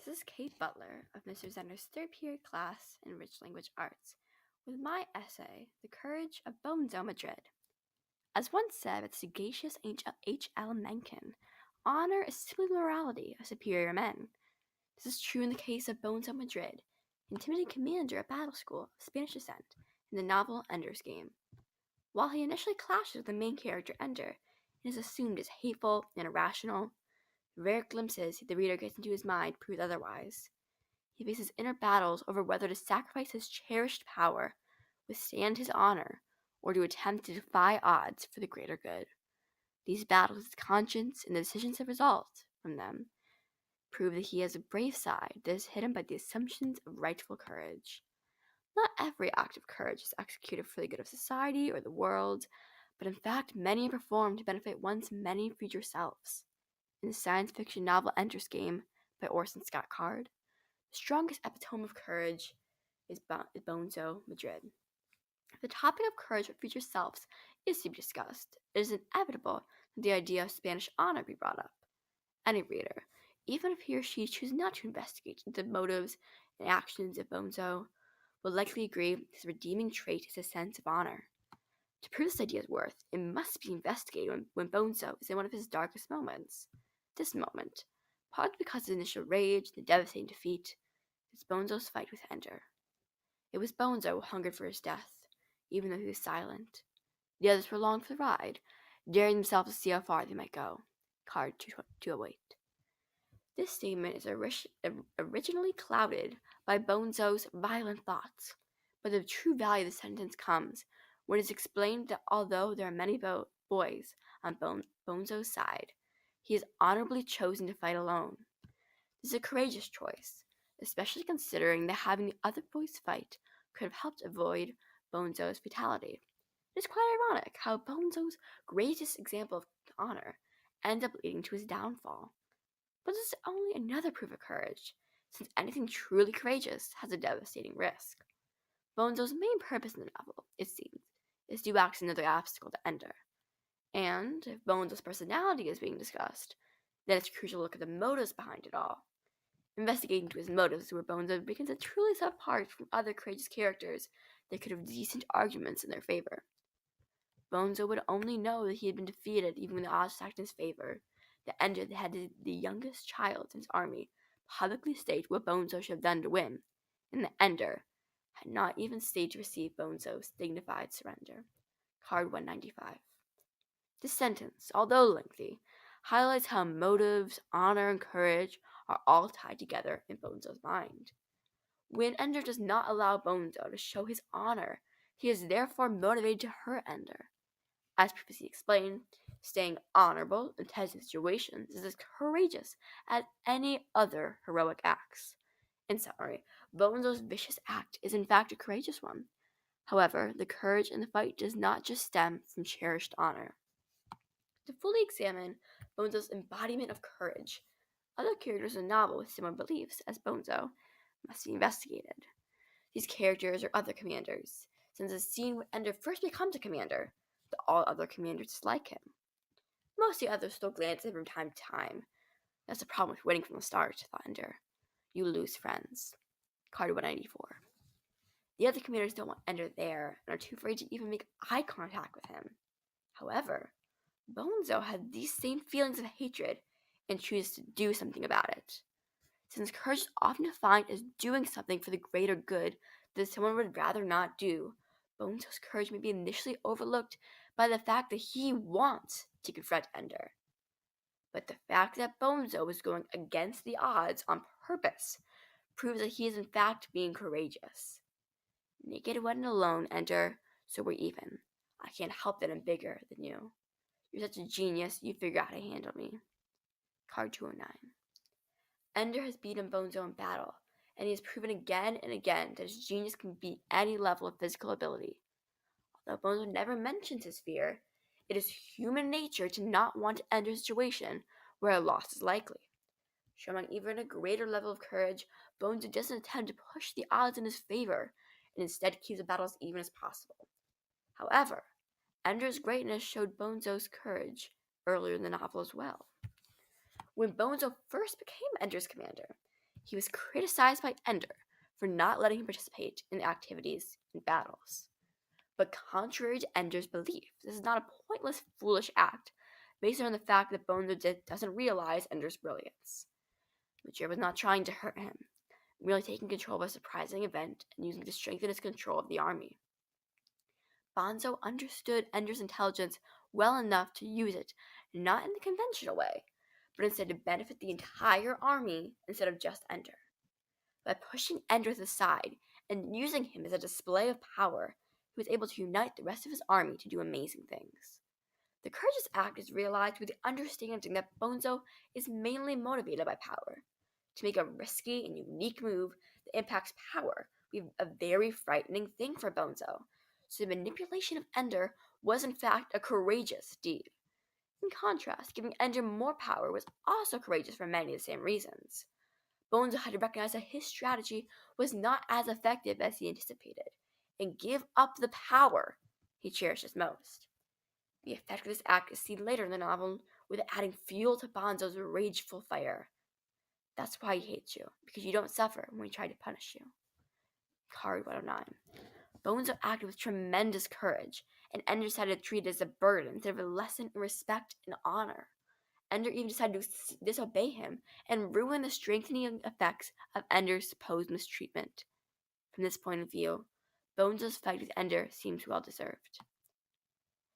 This is Kate Butler of Mr. Zender's third period class in Rich Language Arts with my essay, The Courage of Bonzo Madrid. As once said by the sagacious H.L. Mencken, honor is simply the morality of superior men. This is true in the case of Bonzo Madrid, intimidating commander at battle school of Spanish descent in the novel Ender's Game. While he initially clashes with the main character Ender and is assumed as hateful and irrational, rare glimpses the reader gets into his mind prove otherwise. He faces inner battles over whether to sacrifice his cherished power, withstand his honor, or to attempt to defy odds for the greater good. These battles with his conscience and the decisions that result from them prove that he has a brave side that is hidden by the assumptions of rightful courage. Not every act of courage is executed for the good of society or the world, but in fact many are performed to benefit one's many future selves. In the science fiction novel Ender's Game by Orson Scott Card, the strongest epitome of courage is Bonzo Madrid. If the topic of courage for future selves is to be discussed, it is inevitable that the idea of Spanish honor be brought up. Any reader, even if he or she chooses not to investigate the motives and actions of Bonzo, will likely agree his redeeming trait is a sense of honor. To prove this idea's worth, it must be investigated when Bonzo is in one of his darkest moments. This moment, partly because of the initial rage and the devastating defeat, is Bonzo's fight with Ender. It was Bonzo who hungered for his death, even though he was silent. The others prolonged for the ride, daring themselves to see how far they might go. Card 208. This statement is originally clouded by Bonzo's violent thoughts, but the true value of the sentence comes when it is explained that although there are many boys on Bonzo's side, he has honorably chosen to fight alone. This is a courageous choice, especially considering that having the other boys fight could have helped avoid Bonzo's fatality. It is quite ironic how Bonzo's greatest example of honor ends up leading to his downfall. But this is only another proof of courage, since anything truly courageous has a devastating risk. Bonzo's main purpose in the novel, it seems, is to act as another obstacle to Ender. And if Bonzo's personality is being discussed, then it's crucial to look at the motives behind it all. Investigating into his motives is where Bonzo begins to truly set apart from other courageous characters that could have decent arguments in their favor. Bonzo would only know that he had been defeated even when the odds stacked in his favor. The Ender that had the youngest child in his army publicly state what Bonzo should have done to win, and the Ender had not even stayed to receive Bonzo's dignified surrender. Card 195. This sentence, although lengthy, highlights how motives, honor, and courage are all tied together in Bonzo's mind. When Ender does not allow Bonzo to show his honor, he is therefore motivated to hurt Ender. As previously explained, staying honorable in tense situations is as courageous as any other heroic acts. In summary, Bonzo's vicious act is in fact a courageous one. However, the courage in the fight does not just stem from cherished honor. To fully examine Bonzo's embodiment of courage, other characters in the novel with similar beliefs as Bonzo must be investigated. These characters are other commanders, since the scene when Ender first becomes a commander, the all other commanders dislike him. Most of the others still glance at him from time to time. That's the problem with winning from the start, thought Ender. You lose friends. Card 194. The other commanders don't want Ender there and are too afraid to even make eye contact with him. However, Bonzo had these same feelings of hatred and chooses to do something about it. Since courage is often defined as doing something for the greater good that someone would rather not do, Bonzo's courage may be initially overlooked by the fact that he wants to confront Ender. But the fact that Bonzo is going against the odds on purpose proves that he is in fact being courageous. Naked and alone, Ender, so we're even. I can't help that I'm bigger than you. You're such a genius, you figure out how to handle me. Card 209. Ender has beaten Bonzo in battle, and he has proven again and again that his genius can beat any level of physical ability. Although Bonzo never mentions his fear, it is human nature to not want to enter a situation where a loss is likely. Showing even a greater level of courage, Bonzo doesn't attempt to push the odds in his favor, and instead keeps the battle as even as possible. However, Ender's greatness showed Bonzo's courage earlier in the novel as well. When Bonzo first became Ender's commander, He was criticized by Ender for not letting him participate in activities in battles. But contrary to Ender's belief, this is not a pointless, foolish act based on the fact that Bonzo doesn't realize Ender's brilliance. Madrid was not trying to hurt him, merely taking control of a surprising event and using it to strengthen his control of the army. Bonzo understood Ender's intelligence well enough to use it, not in the conventional way, but instead to benefit the entire army instead of just Ender. By pushing Ender to the side and using him as a display of power, he was able to unite the rest of his army to do amazing things. The courageous act is realized with the understanding that Bonzo is mainly motivated by power. To make a risky and unique move that impacts power would be a very frightening thing for Bonzo, so the manipulation of Ender was in fact a courageous deed. In contrast, giving Ender more power was also courageous for many of the same reasons. Bonzo had to recognize that his strategy was not as effective as he anticipated, and give up the power he cherishes most. The effect of this act is seen later in the novel with adding fuel to Bonzo's rageful fire. That's why he hates you, because you don't suffer when he tried to punish you. Card 109. Bonzo acted with tremendous courage, and Ender decided to treat it as a burden instead of a lesson in respect and honor. Ender even decided to disobey him and ruin the strengthening effects of Ender's supposed mistreatment. From this point of view, Bonzo's fight with Ender seems well deserved.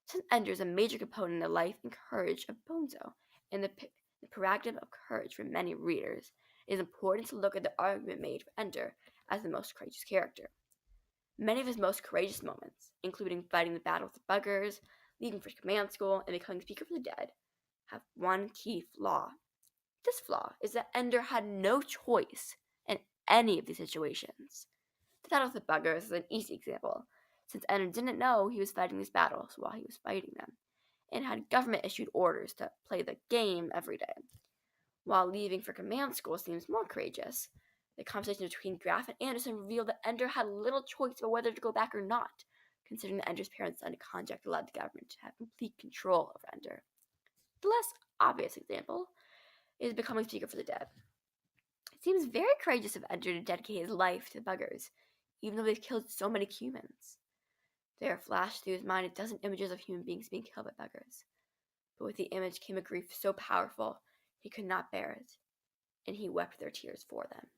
Since Ender is a major component in the life and courage of Bonzo, and the prerogative of courage for many readers, it is important to look at the argument made for Ender as the most courageous character. Many of his most courageous moments, including fighting the battle with the Buggers, leaving for command school, and becoming Speaker for the Dead, have one key flaw. This flaw is that Ender had no choice in any of these situations. The battle with the Buggers is an easy example, since Ender didn't know he was fighting these battles while he was fighting them, and had government-issued orders to play the game every day. While leaving for command school seems more courageous, the conversation between Graff and Anderson revealed that Ender had little choice about whether to go back or not, considering that Ender's parents signed a contract that allowed the government to have complete control over Ender. The less obvious example is becoming Speaker for the Dead. It seems very courageous of Ender to dedicate his life to the Buggers, even though they've killed so many humans. There flashed through his mind a dozen images of human beings being killed by Buggers, but with the image came a grief so powerful he could not bear it, and he wept their tears for them.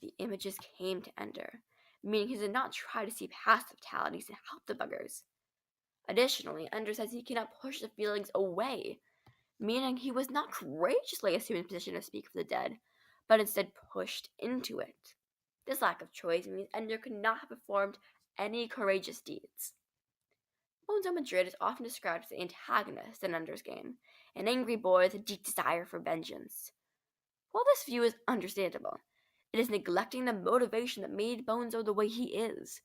The images came to Ender, meaning he did not try to see past the fatalities and help the Buggers. Additionally, Ender says he cannot push the feelings away, meaning he was not courageously assuming the position of Speaker for the Dead, but instead pushed into it. This lack of choice means Ender could not have performed any courageous deeds. Bonzo Madrid is often described as the antagonist in Ender's Game, an angry boy with a deep desire for vengeance. While this view is understandable, it is neglecting the motivation that made Bonzo the way he is.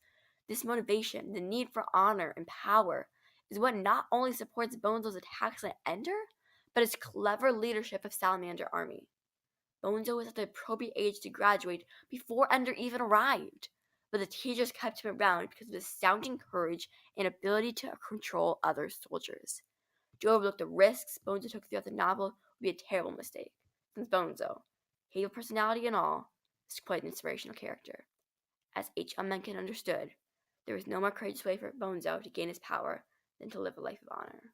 This motivation, the need for honor and power, is what not only supports Bonzo's attacks on Ender, but his clever leadership of Salamander Army. Bonzo was at the appropriate age to graduate before Ender even arrived, but the teachers kept him around because of his astounding courage and ability to control other soldiers. To overlook the risks Bonzo took throughout the novel would be a terrible mistake, since Bonzo, hateful personality and all, is quite an inspirational character. As H.L. Mencken understood, there was no more courageous way for Bonzo to gain his power than to live a life of honor.